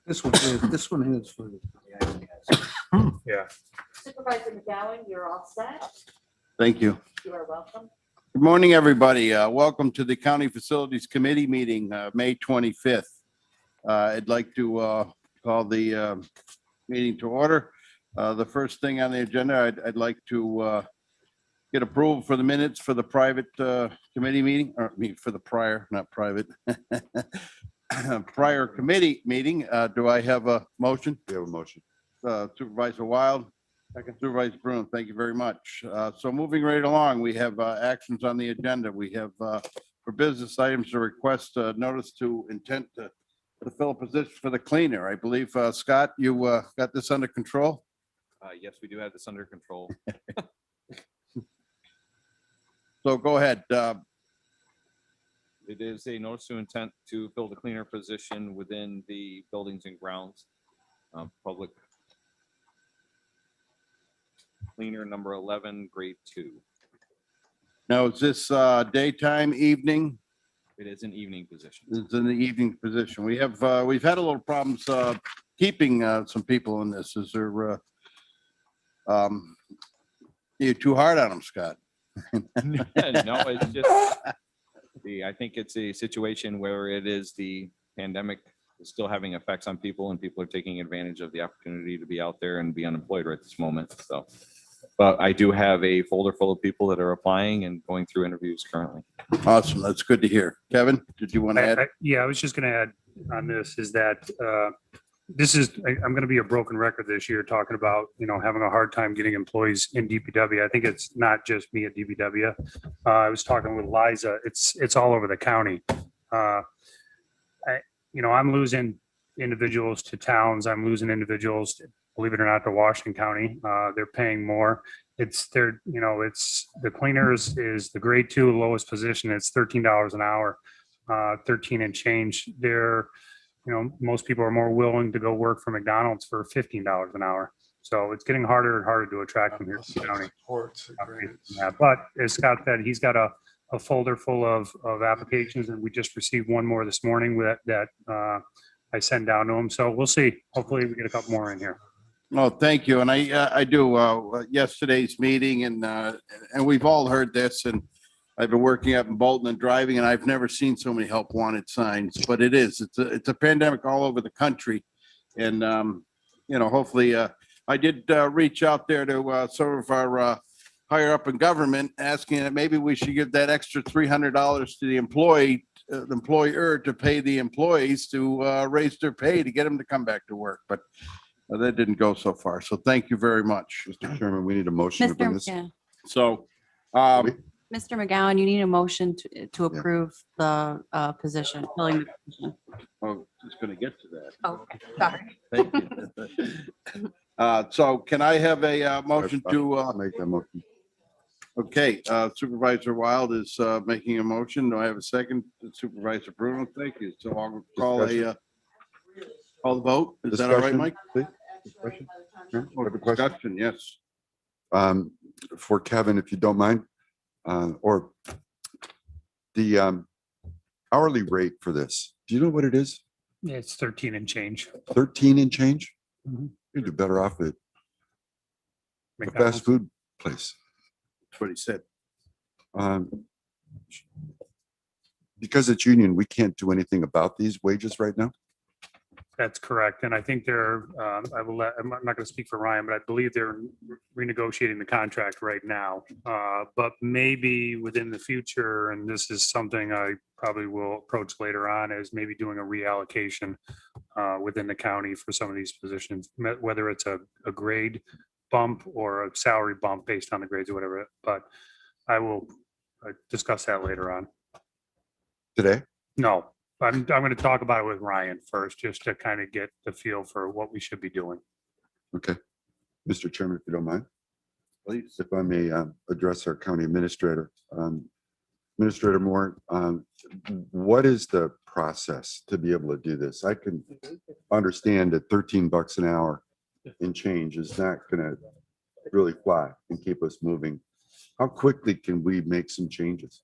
This one is for the. Yeah. Supervisor McGowan, you're all set. Thank you. You are welcome. Good morning, everybody. Welcome to the County Facilities Committee meeting, May 25th. I'd like to call the meeting to order. The first thing on the agenda, I'd like to get approval for the minutes for the private committee meeting, or for the prior, not private, prior committee meeting. Do I have a motion? We have a motion. Supervisor Wild. Second. Supervisor Bruin, thank you very much. So moving right along, we have actions on the agenda. We have for business items, a request notice to intent to fill a position for the cleaner. I believe, Scott, you got this under control? Yes, we do have this under control. So go ahead. It is a notice of intent to fill the cleaner position within the buildings and grounds. Public cleaner number 11, grade 2. Now, is this daytime, evening? It is an evening position. It's in the evening position. We have, we've had a little problems keeping some people in this. Is there, you're too hard on them, Scott? No, it's just I think it's a situation where it is the pandemic is still having effects on people, and people are taking advantage of the opportunity to be out there and be unemployed right this moment. So, but I do have a folder full of people that are applying and going through interviews currently. Awesome. That's good to hear. Kevin, did you want to add? Yeah, I was just going to add on this is that I'm going to be a broken record this year talking about, having a hard time getting employees in DPW. I think it's not just me at DPW. I was talking with Liza. It's all over the county. I'm losing individuals to towns. I'm losing individuals, believe it or not, to Washington County. They're paying more. It's the cleaners is the grade 2 lowest position. It's $13 an hour, 13 and change. Most people are more willing to go work for McDonald's for $15 an hour. So it's getting harder and harder to attract them here to the county. Yeah, but as Scott said, he's got a folder full of applications, and we just received one more this morning that I sent down to him. So we'll see. Hopefully we get a couple more in here. Oh, thank you. And I do yesterday's meeting, and we've all heard this, and I've been working up in Bolton and driving, and I've never seen so many help wanted signs, but it's a pandemic all over the country. And, hopefully I did reach out there to some of our higher up in government, asking that maybe we should give that extra $300 to the employer to pay the employees to raise their pay to get them to come back to work. But that didn't go so far. So thank you very much. Mr. Chairman, we need a motion to bring this. So, Mr. McGowan, you need a motion to approve the position, filling the position. oh, just going to get to that. Oh, okay, sorry. Thank you. So can I have a motion to, Make that motion. okay, Supervisor Wild is making a motion. Do I have a second? Supervisor Bruno, thank you. So I'll call the vote. Is that all right, Discussion, Mike? please? Discussion? Sure. Oh, Have a question? discussion, yes. For Kevin, if you don't mind, or the hourly rate for this, do you know what it is? Yeah, it's 13 and change. 13 and change? Mhm. You'd do better off at a McDonald's. fast food place. That's what he said. Because it's union, we can't do anything about these wages right now. That's correct. And I think I'm not going to speak for Ryan, but I believe they're renegotiating the contract right now. But maybe within the future, and this is something I probably will approach later on, is maybe doing a reallocation within the county for some of these positions, whether it's a grade bump or a salary bump based on the grades or whatever. But I will discuss that later on. Today? No. I'm going to talk about it with Ryan first, just to kind of get the feel for what we should be doing. Okay. Mr. Chairman, if you don't mind, Please. if I may address our county administrator. Administrator Moore, what is the process to be able to do this? I can understand that $13 an hour in change is not going to really fly and keep us moving. How quickly can we make some changes?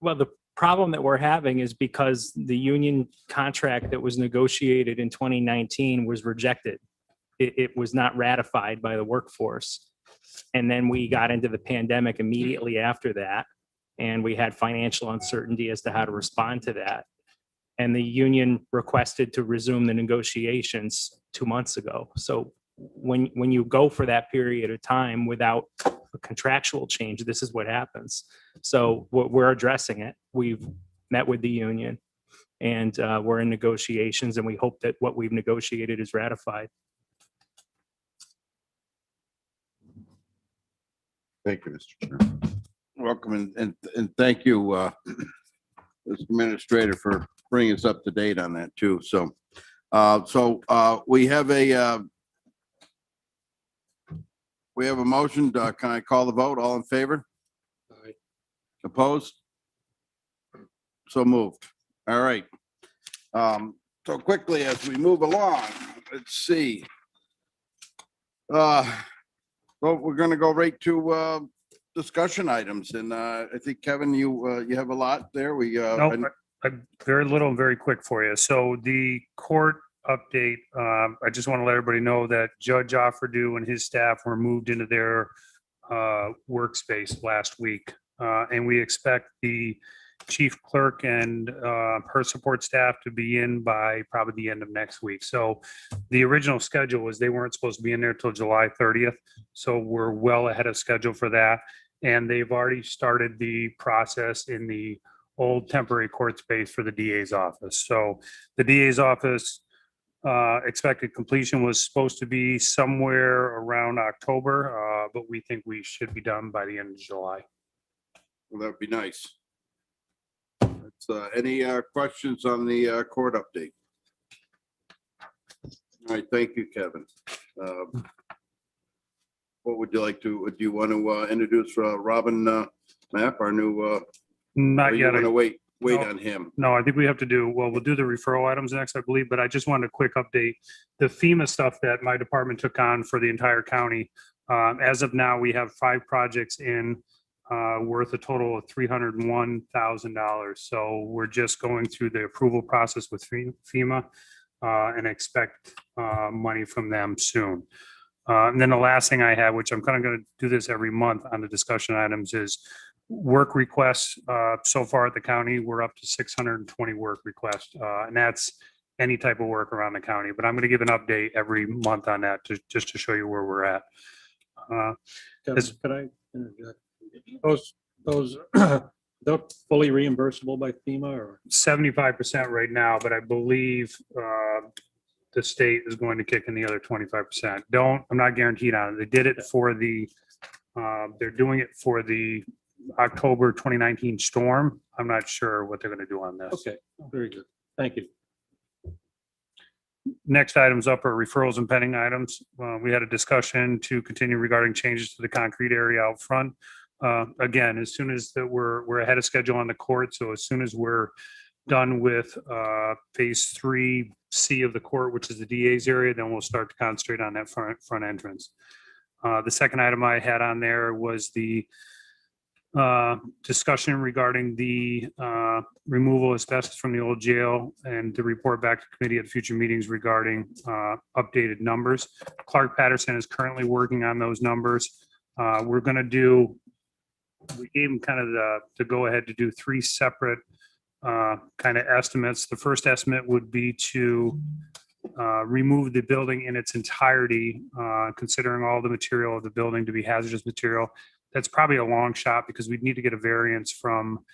Well, problem that we're having is because the union contract that was negotiated in 2019 was rejected. It was not ratified by the workforce. And then we got into the pandemic immediately after that. And we had financial uncertainty as to how to respond to that. And the union requested to resume the negotiations 2 months ago. So when you go for that period of time without a contractual change, this is what happens. So we're addressing it. We've met with the union and we're in negotiations, and we hope that what we've negotiated is ratified. Thank you, Mr. Chairman. Welcome and thank you, Mr. Administrator, for bringing us up to date on that too. So, we have a motion. Can I call the vote? All in favor? Opposed? So moved. All right. So quickly as we move along, let's see. Well, we're going to go right to discussion items, and I think Kevin, you have a lot there. No, very little and very quick for you. So the court update, I just want to let everybody know that Judge Offerdew and his staff were moved into their workspace last week. And we expect the chief clerk and her support staff to be in by probably the end of next week. So the original schedule was they weren't supposed to be in there till July 30th. So we're well ahead of schedule for that. And they've already started the process in the old temporary court space for the DA's office. So the DA's office expected completion was supposed to be somewhere around October, but we think we should be done by the end of July. Well, that'd be nice. Any questions on the court update? All right, thank you, Kevin. What would you like to, do you want to introduce Robin Mapp, our new, or Not you yet. want to wait No. on him? No, I think we have to do, well, we'll do the referral items next, I believe, but I just wanted a quick update. The FEMA stuff that my department took on for the entire county, as of now, we have 5 projects in worth a total of $301,000. So we're just going through the approval process with FEMA and expect money from them soon. And then the last thing I have, which I'm kind of going to do this every month on the discussion items, is work requests. So far at the county, we're up to 620 work requests, and that's any type of work around the county. But I'm going to give an update every month on that just to show you where we're at. Could I interject? Those, they're fully reimbursable by FEMA or? 75% right now, but I believe the state is going to kick in the other 25%. I'm not guaranteed on it. They did it for they're doing it for the October 2019 storm. I'm not sure what they're going to do on this. Okay, very good. Thank you. Next items up are referrals and pending items. We had a discussion to continue regarding changes to the concrete area out front. Again, as soon as that we're ahead of schedule on the court. So as soon as we're done with phase 3C of the court, which is the DA's area, then we'll start to concentrate on that front entrance. The second item I had on there was the discussion regarding the removal of asbestos from the old jail and to report back to committee at future meetings regarding updated numbers. Clark Patterson is currently working on those numbers. We're going to do, we gave him kind of the go ahead to do 3 separate kind of estimates. The first estimate would be to remove the building in its entirety, considering all the material of the building to be hazardous material. That's probably a long shot because we'd need to get a variance from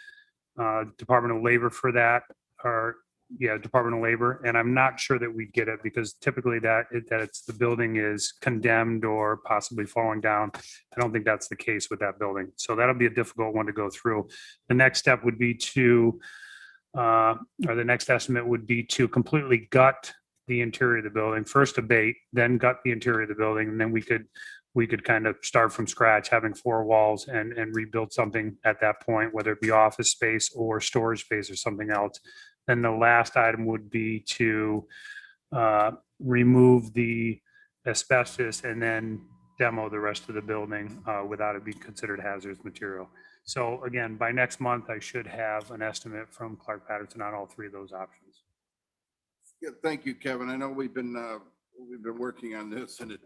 Department of Labor for that, or Department of Labor. And I'm not sure that we'd get it because typically the building is condemned or possibly falling down. I don't think that's the case with that building. So that'll be a difficult one to go through. The next step would be to, or the next estimate would be to completely gut the interior of the building, first abate, then gut the interior of the building. And then we could kind of start from scratch, having 4 walls and rebuild something at that point, whether it be office space or storage space or something else. Then the last item would be to remove the asbestos and then demo the rest of the building without it being considered hazardous material. So again, by next month, I should have an estimate from Clark Patterson on all three of those options. Yeah, thank you, Kevin. I know we've been working on this and a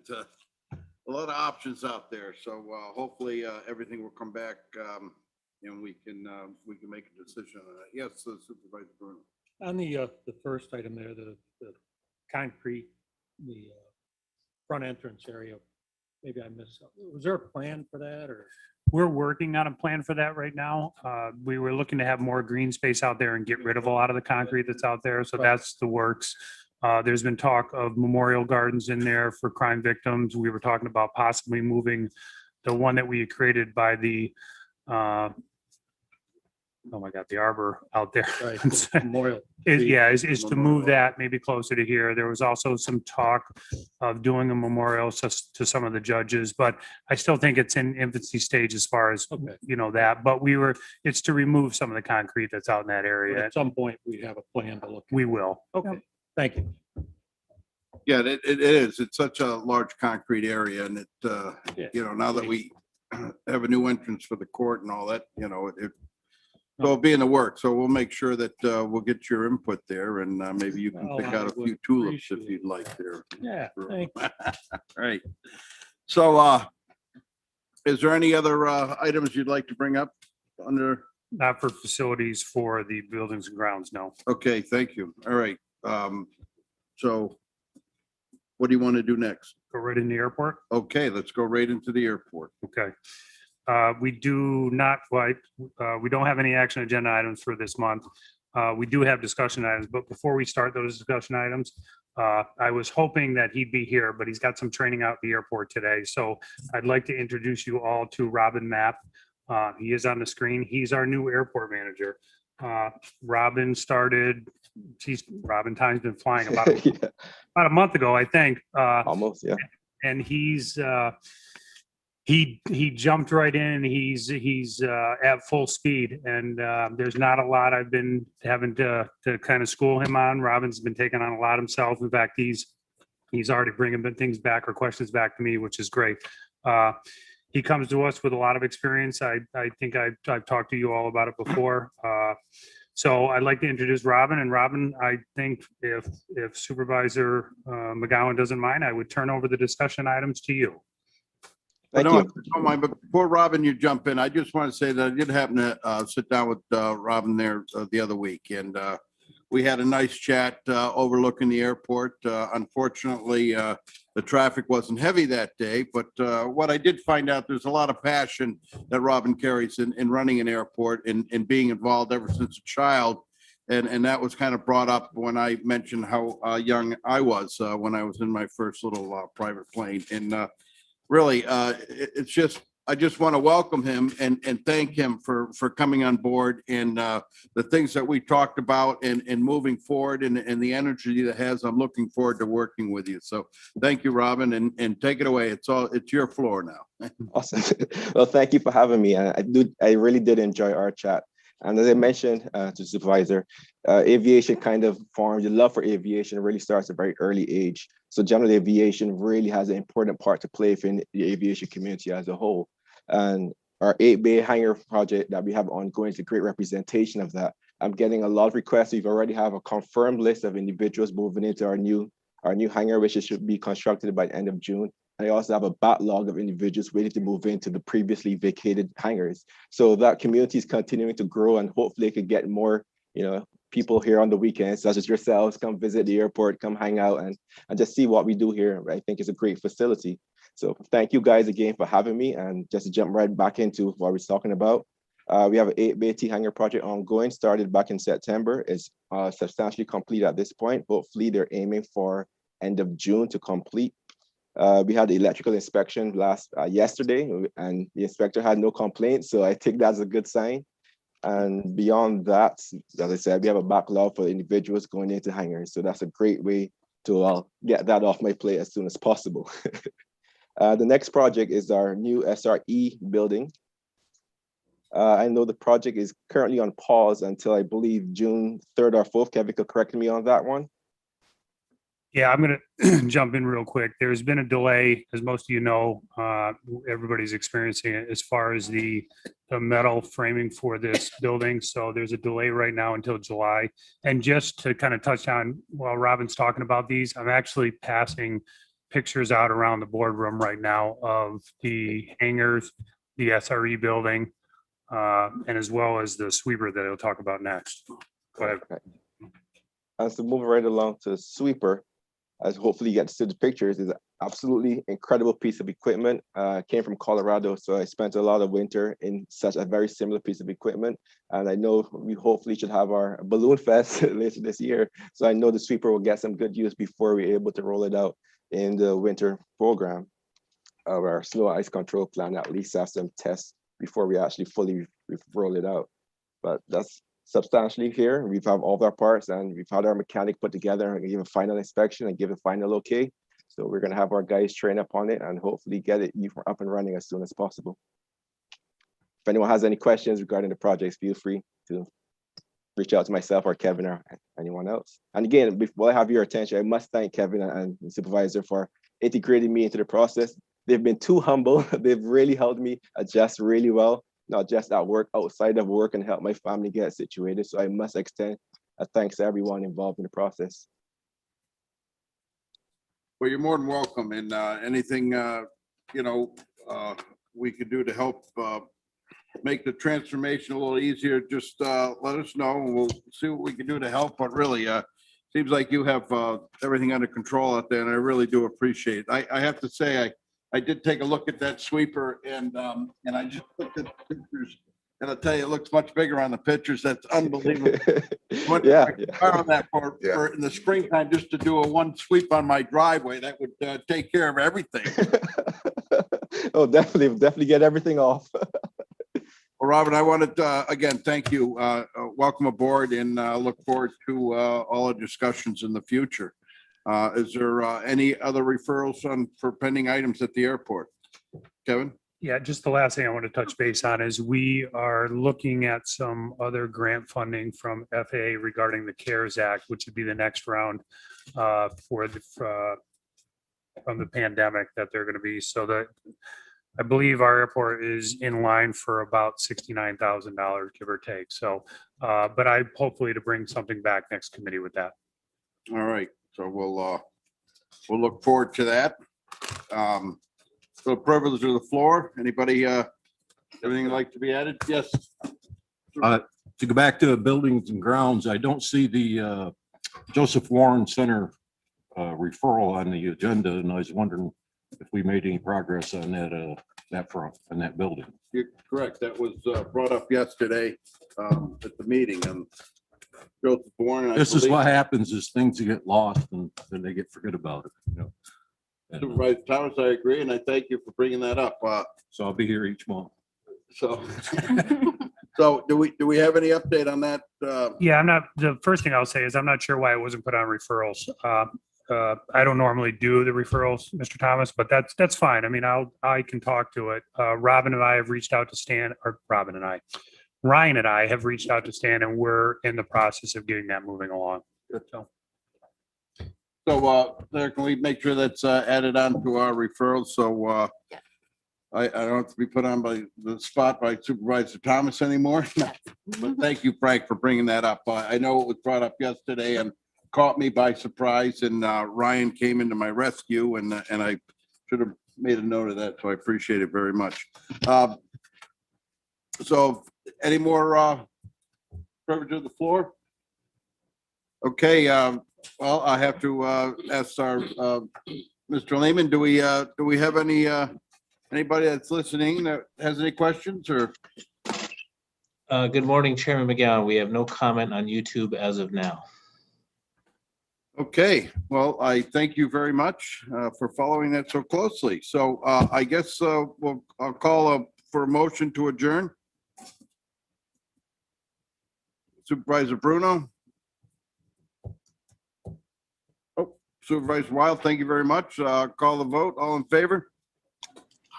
lot of options out there. So hopefully everything will come back and we can make a decision on it. Yes, Supervisor Bruno. On the first item there, the concrete, the front entrance area, maybe I missed something. Was there a plan for that or? We're working on a plan for that right now. We were looking to have more green space out there and get rid of a lot of the concrete that's out there. So that's the works. There's been talk of memorial gardens in there for crime victims. We were talking about possibly moving the one that we had created by the, oh my God, the arbor out there. Right, memorial. Is to move that maybe closer to here. There was also some talk of doing a memorial to some of the judges, but I still think it's in infancy stage as far as, Okay. that, but it's to remove some of the concrete that's out in that But area. at some point, we have a plan to look. We will. Okay, thank you. Yeah, it is. It's such a large concrete area and it, Yeah. now that we have a new entrance for the court and all that, so it'll be in the work. So we'll make sure that we'll get your input there and maybe you can Oh, pick I out a would few tulips if appreciate you'd like there. Yeah, thank you. Right. So is there any other items you'd like to bring up under? Not for facilities for the buildings and grounds, no. Okay, thank you. All right. So what do you want to do next? Go right in the airport. Okay, let's go right into the airport. Okay. We do not, we don't have any action agenda items for this month. We do have discussion items, but before we start those discussion items, I was hoping that he'd be here, but he's got some training out at the airport today. So I'd like to introduce you all to Robin Mapp. He is on the screen. He's our new airport manager. Robin time's been flying about a month ago, I think. Almost, yeah. And he jumped right in and he's at full speed and there's not a lot I've been having to kind of school him on. Robin's been taking on a lot himself. In fact, he's already bringing things back or questions back to me, which is great. He comes to us with a lot of experience. I think I've talked to you all about it before. So I'd like to introduce Robin, and Robin, I think if Supervisor McGowan doesn't mind, I would turn over the discussion items to you. Thank No, you. don't mind, but before Robin, you jump in, I just want to say that I did happen to sit down with Robin there the other week, and we had a nice chat overlooking the airport. Unfortunately, the traffic wasn't heavy that day, but what I did find out, there's a lot of passion that Robin carries in running an airport and being involved ever since a child. And that was kind of brought up when I mentioned how young I was when I was in my first little private plane. And really, it's just, I just want to welcome him and thank him for coming on board and the things that we talked about and moving forward and the energy that has. I'm looking forward to working with you. So thank you, Robin, and take it away. It's your floor now. Awesome. Well, thank you for having me. I really did enjoy our chat. And as I mentioned to Supervisor, aviation kind of formed, the love for aviation really starts at a very early age. So general aviation really has an important part to play for the aviation community as a whole. And our 8-bay hangar project that we have ongoing is a great representation of that. I'm getting a lot of requests. We've already have a confirmed list of individuals moving into our new hangar, which should be constructed by the end of June. I also have a backlog of individuals waiting to move into the previously vacated hangars. So that community is continuing to grow, and hopefully it could get more, people here on the weekends, such as yourselves, come visit the airport, come hang out and just see what we do here. I think it's a great facility. So thank you guys again for having me. And just to jump right back into what we're talking about, we have an 8-bay T hangar project ongoing, started back in September. It's substantially complete at this point. Hopefully they're aiming for end of June to complete. We had the electrical inspection yesterday, and the inspector had no complaints. So I think that's a good sign. And beyond that, as I said, we have a backlog for individuals going into hangars. So that's a great way to get that off my plate as soon as possible. The next project is our new Sre Building. I know the project is currently on pause until I believe June 3rd or 4th. Kevin could correct me on that one. Yeah, I'm gonna jump in real quick. There's been a delay, as most of you know, everybody's experiencing it as far as the metal framing for this building. So there's a delay right now until July. And just to kind of touch on, while Robin's talking about these, I'm actually passing pictures out around the boardroom right now of the hangars, the SRE building, and as well as the sweeper that he'll talk about next. Go ahead. And so moving right along to sweeper, as hopefully you get to see the pictures, is an absolutely incredible piece of equipment. Came from Colorado, so I spent a lot of winter in such a very similar piece of equipment. And I know we hopefully should have our balloon fest later this year. So I know the sweeper will get some good use before we're able to roll it out in the winter program of our snow ice control plan. At least have some tests before we actually fully roll it out. But that's substantially here. We've had all of our parts and we've had our mechanic put together and give a final inspection and give a final okay. So we're gonna have our guys train up on it and hopefully get it up and running as soon as possible. If anyone has any questions regarding the projects, feel free to reach out to myself or Kevin or anyone else. And again, before I have your attention, I must thank Kevin and the supervisor for integrating me into the process. They've been too humble. They've really helped me adjust really well, not just at work, outside of work, and help my family get situated. So I must extend a thanks to everyone involved in the process. Well, you're more than welcome, and anything we could do to help make the transformation a little easier, just let us know and we'll see what we can do to help. But really, seems like you have everything under control out there, and I really do appreciate it. I have to say, I did take a look at that sweeper and I just looked at the pictures, and I'll tell you, it looks much bigger on the pictures. That's unbelievable. Yeah. On that for in the springtime, just to do a one sweep on my driveway, that would take care of everything. Oh, definitely get everything off. Well, Robin, I wanted to, again, thank you. Welcome aboard, and look forward to all our discussions in the future. Is there any other referrals for pending items at the airport? Kevin? Yeah, just the last thing I want to touch base on is we are looking at some other grant funding from FAA regarding the CARES Act, which would be the next round from the pandemic that they're going to be. So that I believe our airport is in line for about $69,000, give or take. So, but I hopefully to bring something back next committee with that. All right, so we'll look forward to that. So privilege of the floor. Anybody, everything you'd like to be added? Yes. To go back to buildings and grounds, I don't see the Joseph Warren Center referral on the agenda, and I was wondering if we made any progress on that front, on that building. You're correct. That was brought up yesterday at the meeting, and Joseph Warren. This is what happens: is things get lost and then they get forget about it. You know. And, Supervisor Thomas, I agree, and I thank you for bringing that up. so I'll be here each month. So, so do we have any update on that? Yeah, the first thing I'll say is I'm not sure why it wasn't put on referrals. I don't normally do the referrals, Mr. Thomas, but that's fine. I mean, I can talk to it. Ryan and I have reached out to Stan, and we're in the process of getting that moving along. So there, can we make sure that's added on to our referrals? So I don't have to be put on by the spot by Supervisor Thomas anymore. But thank you, Frank, for bringing that up. I know it was brought up yesterday and caught me by surprise, and Ryan came into my rescue, and I should have made a note of that. So I appreciate it very much. So any more privilege of the floor? Okay. Well, I have to ask our Mr. Lehman, do we have anybody that's listening that has any questions or? Good morning, Chairman McGowan. We have no comment on YouTube as of now. Okay, well, I thank you very much for following that so closely. So I guess I'll call for a motion to adjourn. Supervisor Bruno. Oh, Supervisor Wild, thank you very much. Call the vote. All in favor?